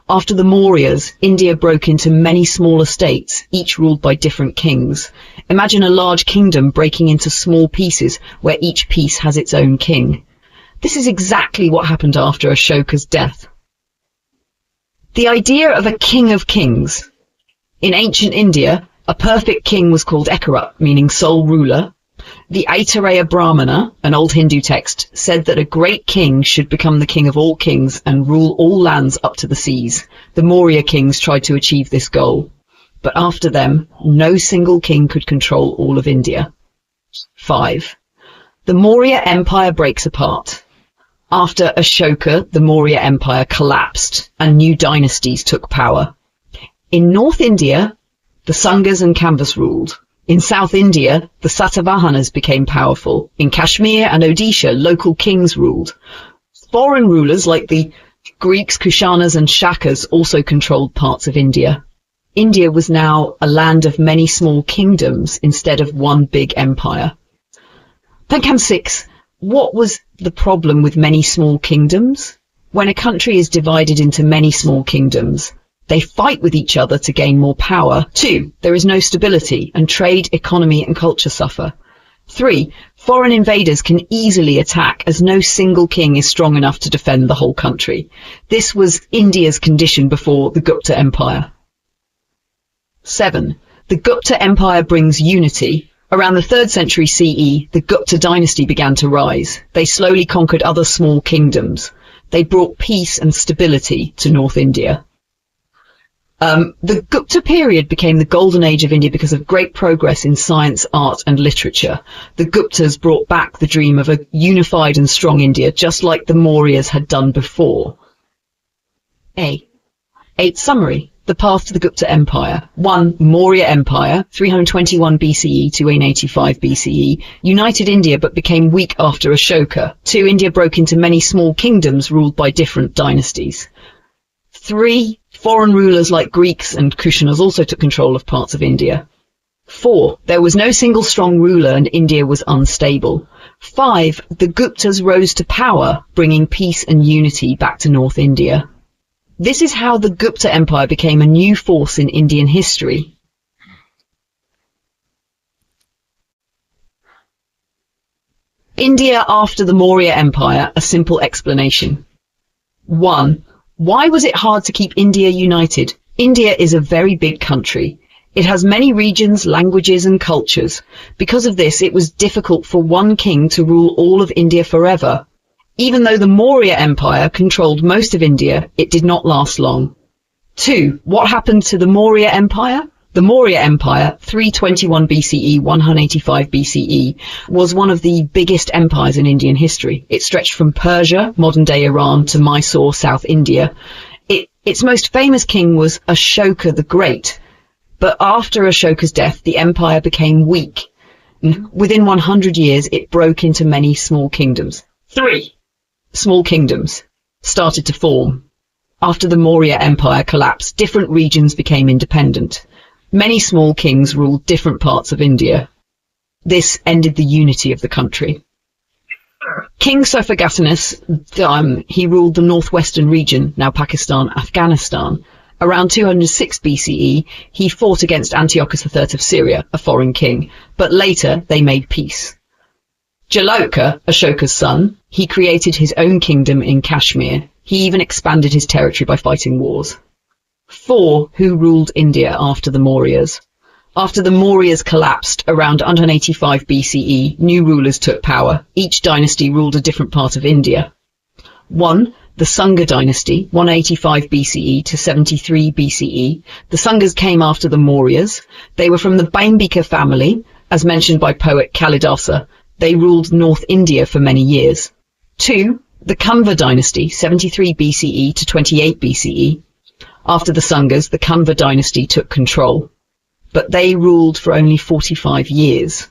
After the Mauryas, India broke into many smaller states, each ruled by different kings. Imagine a large kingdom breaking into small pieces where each piece has its own king. This is exactly what happened after Ashoka's death. The idea of a king of kings. In ancient India, a perfect king was called Ekarat, meaning sole ruler. The Aitareya Brahmana, an old Hindu text, said that a great king should become the king of all kings and rule all lands up to the seas. The Maurya kings tried to achieve this goal, but after them, no single king could control all of India. 5. The Maurya Empire breaks apart. After Ashoka, the Maurya Empire collapsed and new dynasties took power. In North India, the Sangas and Kanvas ruled. In South India, the Satavahanas became powerful. In Kashmir and Odisha, local kings ruled. Foreign rulers like the Greeks, Kushanas and Shakas also controlled parts of India. India was now a land of many small kingdoms instead of one big empire. Pankam 6. What was the problem with many small kingdoms? When a country is divided into many small kingdoms, they fight with each other to gain more power. 2. There is no stability, and trade, economy and culture suffer. 3. Foreign invaders can easily attack, as no single king is strong enough to defend the whole country. This was India's condition before the Gupta Empire. 7. The Gupta Empire brings unity. Around the 3rd century CE, the Gupta dynasty began to rise. They slowly conquered other small kingdoms. They brought peace and stability to North India. The Gupta period became the golden age of India because of great progress in science, art and literature. The Guptas brought back the dream of a unified and strong India, just like the Mauryas had done before. 8. Summary. The path to the Gupta Empire. 1. Maurya Empire, 321 BCE to 185 BCE, united India but became weak after Ashoka. 2. India broke into many small kingdoms ruled by different dynasties. 3. Foreign rulers like Greeks and Kushanas also took control of parts of India. 4. There was no single strong ruler and India was unstable. 5. The Guptas rose to power, bringing peace and unity back to North India. This is how the Gupta Empire became a new force in Indian history. India after the Maurya Empire, a simple explanation. 1. Why was it hard to keep India united? India is a very big country. It has many regions, languages and cultures. Because of this, it was difficult for one king to rule all of India forever. Even though the Maurya Empire controlled most of India, it did not last long. 2. What happened to the Maurya Empire? The Maurya Empire, 321 BCE, 185 BCE, was one of the biggest empires in Indian history. It stretched from Persia, modern-day Iran, to Mysore, South India. Its most famous king was Ashoka the Great. But after Ashoka's death, the empire became weak. Within 100 years, it broke into many small kingdoms. 3. Small kingdoms started to form. After the Maurya Empire collapsed, different regions became independent. Many small kings ruled different parts of India. This ended the unity of the country. King Sophagattinus, he ruled the northwestern region, now Pakistan, Afghanistan. Around 206 BCE, he fought against Antiochus III of Syria, a foreign king, but later they made peace. Jaloka, Ashoka's son, he created his own kingdom in Kashmir. He even expanded his territory by fighting wars. 4. Who ruled India after the Mauryas? After the Mauryas collapsed around 185 BCE, new rulers took power. Each dynasty ruled a different part of India. 1. The Sanga dynasty, 185 BCE to 73 BCE. The Sangas came after the Mauryas. They were from the Baimbika family, as mentioned by poet Kalidasa. They ruled North India for many years. 2. The Kanva dynasty, 73 BCE to 28 BCE. After the Sangas, the Kanva dynasty took control, but they ruled for only 45 years.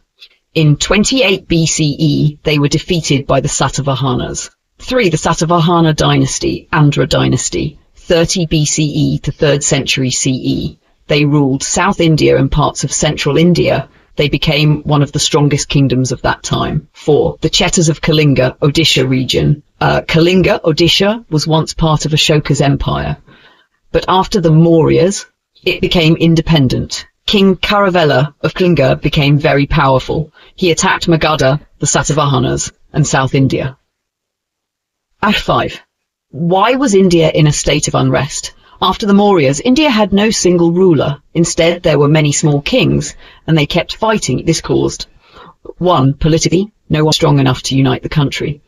In 28 BCE, they were defeated by the Satavahanas. 3. The Satavahana dynasty, Andhra dynasty, 30 BCE to 3rd century CE. They ruled South India and parts of central India. They became one of the strongest kingdoms of that time. 4. The Chetas of Kalinga, Odisha region. Kalinga, Odisha, was once part of Ashoka's empire. But after the Mauryas, it became independent. King Karavela of Kalinga became very powerful. He attacked Magadha, the Satavahanas, and South India. At 5. Why was India in a state of unrest? After the Mauryas, India had no single ruler. Instead, there were many small kings, and they kept fighting. This caused 1. Politically, no one strong enough to unite the country.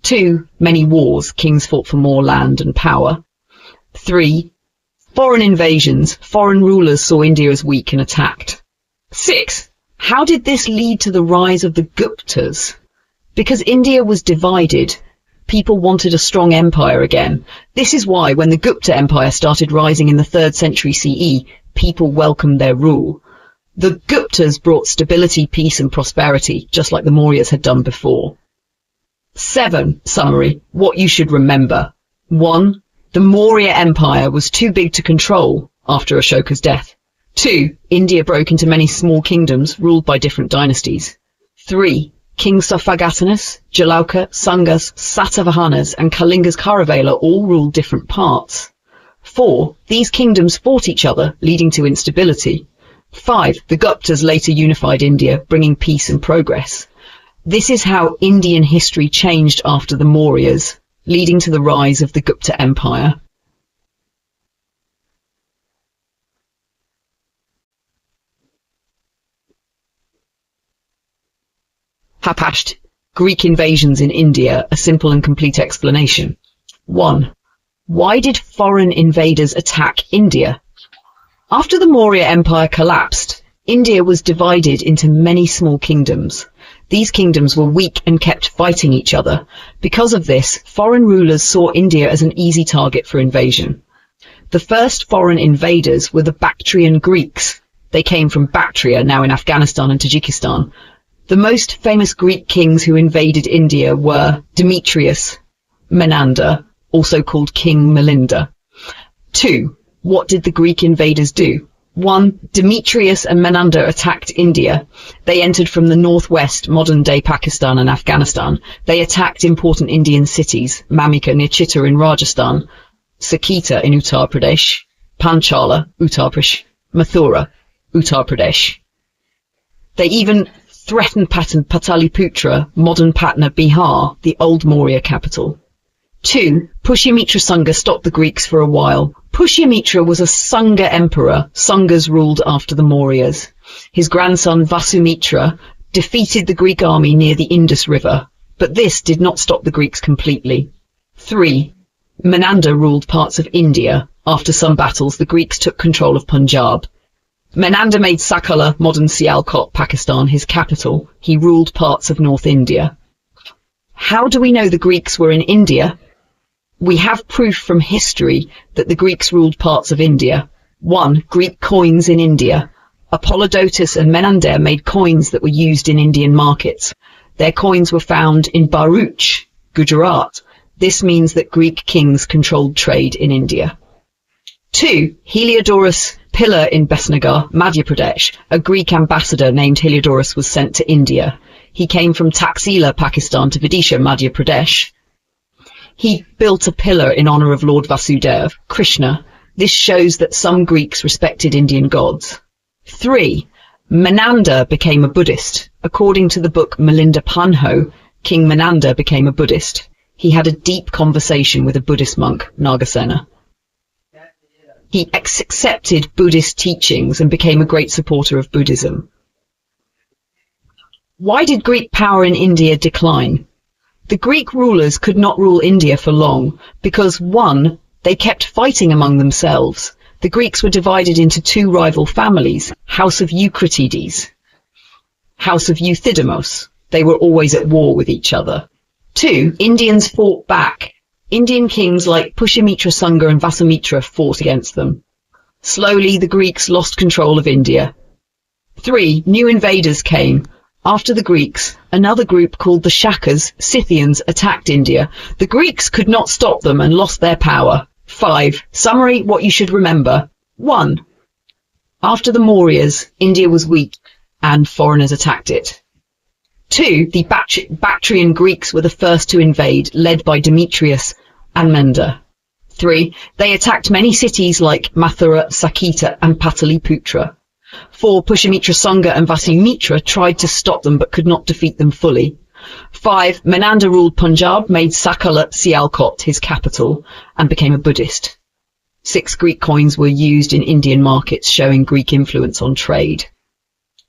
2. Many wars. Kings fought for more land and power. 3. Foreign invasions. Foreign rulers saw India as weak and attacked. 6. How did this lead to the rise of the Guptas? Because India was divided, people wanted a strong empire again. This is why when the Gupta Empire started rising in the 3rd century CE, people welcomed their rule. The Guptas brought stability, peace and prosperity, just like the Mauryas had done before. 7. Summary. What you should remember. 1. The Maurya Empire was too big to control after Ashoka's death. 2. India broke into many small kingdoms ruled by different dynasties. 3. King Saphagasanas, Jalauka, Sangas, Satavahanas and Kalinga's Kharavela all ruled different parts. 4. These kingdoms fought each other, leading to instability. 5. The Guptas later unified India, bringing peace and progress. This is how Indian history changed after the Mauryas, leading to the rise of the Gupta Empire. Hapasht. Greek invasions in India, a simple and complete explanation. 1. Why did foreign invaders attack India? After the Maurya Empire collapsed, India was divided into many small kingdoms. These kingdoms were weak and kept fighting each other. Because of this, foreign rulers saw India as an easy target for invasion. The first foreign invaders were the Bactrian Greeks. They came from Bactria, now in Afghanistan and Tajikistan. The most famous Greek kings who invaded India were Demetrius, Menander, also called King Melinda. 2. What did the Greek invaders do? 1. Demetrius and Menander attacked India. They entered from the northwest, modern-day Pakistan and Afghanistan. They attacked important Indian cities, Mamika near Chitta in Rajasthan, Saketa in Uttar Pradesh, Panchala, Uttar Pradesh, Mathura, Uttar Pradesh. They even threatened Pataliputra, modern Patna, Bihar, the old Maurya capital. 2. Pushyamitra Sangha stopped the Greeks for a while. Pushyamitra was a Sangha emperor. Sanghas ruled after the Mauryas. His grandson Vasumitra defeated the Greek army near the Indus River, but this did not stop the Greeks completely. 3. Menander ruled parts of India. After some battles, the Greeks took control of Punjab. Menander made Sakala, modern Sialkot, Pakistan, his capital. He ruled parts of North India. How do we know the Greeks were in India? We have proof from history that the Greeks ruled parts of India. 1. Greek coins in India. Apollodotus and Menander made coins that were used in Indian markets. Their coins were found in Bharuch, Gujarat. This means that Greek kings controlled trade in India. 2. Heliodorus Pillar in Besnagar, Madhya Pradesh. A Greek ambassador named Heliodorus was sent to India. He came from Taxila, Pakistan to Vidisha, Madhya Pradesh. He built a pillar in honor of Lord Vasudeva, Krishna. This shows that some Greeks respected Indian gods. 3. Menander became a Buddhist. According to the book Milinda Panho, King Menander became a Buddhist. He had a deep conversation with a Buddhist monk, Nagasena. He accepted Buddhist teachings and became a great supporter of Buddhism. Why did Greek power in India decline? The Greek rulers could not rule India for long because 1. They kept fighting among themselves. The Greeks were divided into 2 rival families, House of Eucratides, House of Euthydemus. They were always at war with each other. 2. Indians fought back. Indian kings like Pushyamitra Sangha and Vasumitra fought against them. Slowly, the Greeks lost control of India. 3. New invaders came. After the Greeks, another group called the Shakas, Scythians, attacked India. The Greeks could not stop them and lost their power. 5. Summary, what you should remember. 1. After the Mauryas, India was weak and foreigners attacked it. 2. The Bactrian Greeks were the first to invade, led by Demetrius and Menander. 3. They attacked many cities like Mathura, Saketa and Pataliputra. 4. Pushyamitra Sangha and Vasumitra tried to stop them but could not defeat them fully. 5. Menander ruled Punjab, made Sakala Sialkot his capital, and became a Buddhist. 6. Greek coins were used in Indian markets, showing Greek influence on trade.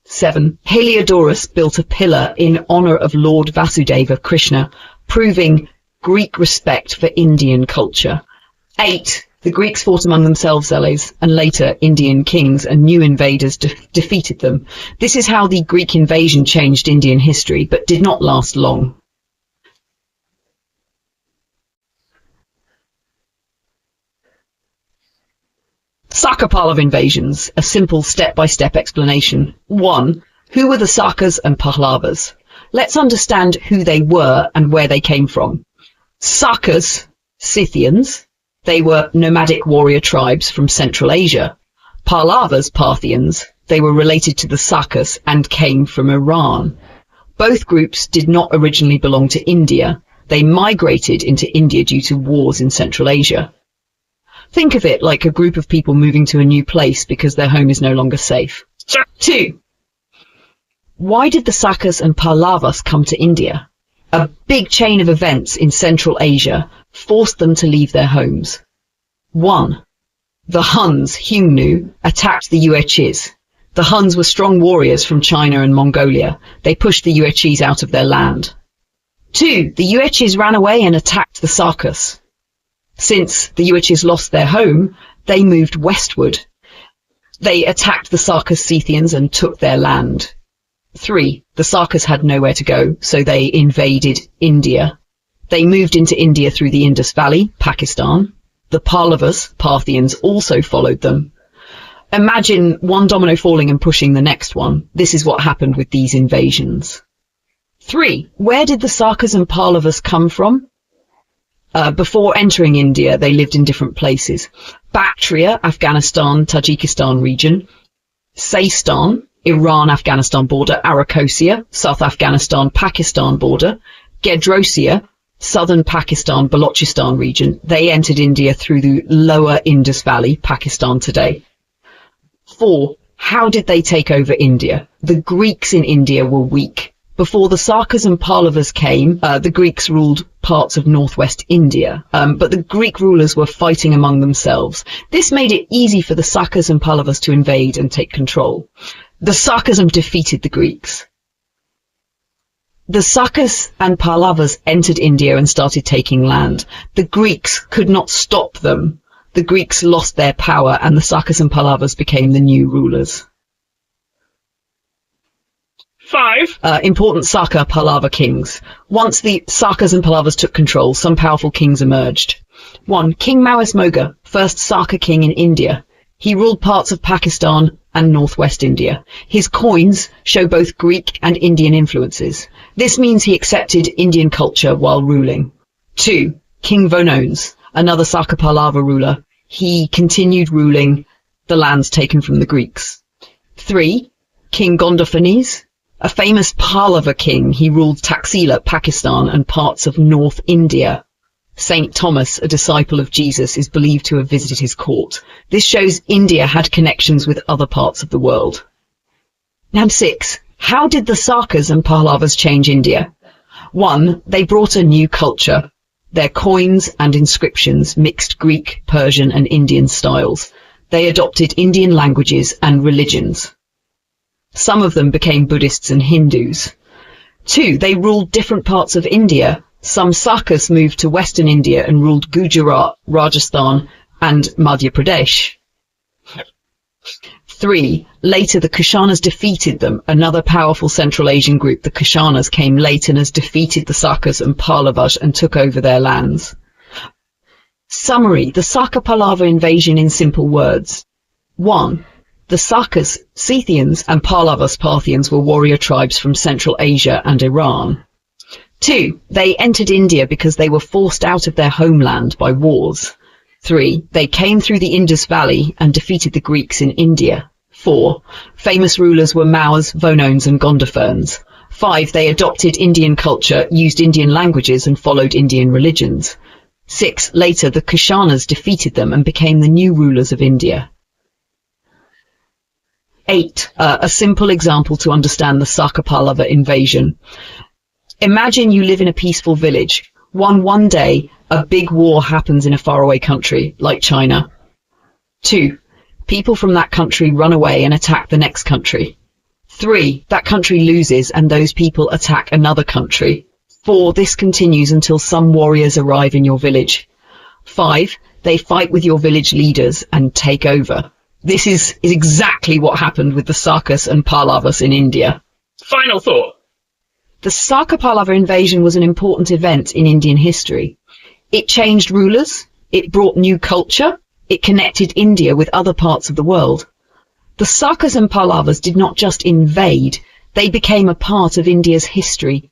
7. Heliodorus built a pillar in honor of Lord Vasudeva Krishna, proving Greek respect for Indian culture. 8. The Greeks fought among themselves, and later Indian kings and new invaders defeated them. This is how the Greek invasion changed Indian history, but did not last long. Saka Pallava invasions, a simple step-by-step explanation. 1. Who were the Sakas and Pallavas? Let's understand who they were and where they came from. Sakas, Scythians. They were nomadic warrior tribes from Central Asia. Pallavas, Parthians. They were related to the Sakas and came from Iran. Both groups did not originally belong to India. They migrated into India due to wars in Central Asia. Think of it like a group of people moving to a new place because their home is no longer safe. 2. Why did the Sakas and Pallavas come to India? A big chain of events in Central Asia forced them to leave their homes. 1. The Huns, Hungnu, attacked the Yuezhis. The Huns were strong warriors from China and Mongolia. They pushed the Yuezhis out of their land. 2. The Yuezhis ran away and attacked the Sakas. Since the Yuezhis lost their home, they moved westward. They attacked the Sakas Scythians and took their land. 3. The Sakas had nowhere to go, so they invaded India. They moved into India through the Indus Valley, Pakistan. The Pallavas, Parthians, also followed them. Imagine one domino falling and pushing the next one. This is what happened with these invasions. 3. Where did the Sakas and Pallavas come from? Before entering India, they lived in different places. Bactria, Afghanistan, Tajikistan region. Seistan, Iran-Afghanistan border. Arachosia, South Afghanistan, Pakistan border. Gedrosia, southern Pakistan, Balochistan region. They entered India through the lower Indus Valley, Pakistan today. 4. How did they take over India? The Greeks in India were weak. Before the Sakas and Pallavas came, the Greeks ruled parts of northwest India, but the Greek rulers were fighting among themselves. This made it easy for the Sakas and Pallavas to invade and take control. The Sakas defeated the Greeks. The Sakas and Pallavas entered India and started taking land. The Greeks could not stop them. The Greeks lost their power and the Sakas and Pallavas became the new rulers. 5. Important Saka Pallava kings. Once the Sakas and Pallavas took control, some powerful kings emerged. 1. King Mahismoga, first Saka king in India. He ruled parts of Pakistan and northwest India. His coins show both Greek and Indian influences. This means he accepted Indian culture while ruling. 2. King Vonones, another Saka Pallava ruler. He continued ruling the lands taken from the Greeks. 3. King Gondophanes, a famous Pallava king. He ruled Taxila, Pakistan, and parts of North India. Saint Thomas, a disciple of Jesus, is believed to have visited his court. This shows India had connections with other parts of the world. And 6. How did the Sakas and Pallavas change India? 1. They brought a new culture. Their coins and inscriptions mixed Greek, Persian, and Indian styles. They adopted Indian languages and religions. Some of them became Buddhists and Hindus. 2. They ruled different parts of India. Some Sakas moved to western India and ruled Gujarat, Rajasthan, and Madhya Pradesh. 3. Later the Kushanas defeated them. Another powerful Central Asian group, the Kushanas, came later and has defeated the Sakas and Pallavas and took over their lands. Summary: the Saka Pallava invasion in simple words. 1. The Sakas, Scythians, and Pallavas, Parthians, were warrior tribes from Central Asia and Iran. 2. They entered India because they were forced out of their homeland by wars. 3. They came through the Indus Valley and defeated the Greeks in India. 4. Famous rulers were Maurs, Vonones, and Gondophanes. 5. They adopted Indian culture, used Indian languages, and followed Indian religions. 6. Later, the Kushanas defeated them and became the new rulers of India. 8. A simple example to understand the Saka Pallava invasion. Imagine you live in a peaceful village. One day, a big war happens in a faraway country, like China. 2. People from that country run away and attack the next country. 3. That country loses and those people attack another country. 4. This continues until some warriors arrive in your village. 5. They fight with your village leaders and take over. This is exactly what happened with the Sakas and Pallavas in India. Final thought. The Saka-Pallava invasion was an important event in Indian history. It changed rulers, it brought new culture, it connected India with other parts of the world. The Sakas and Pallavas did not just invade, they became a part of India's history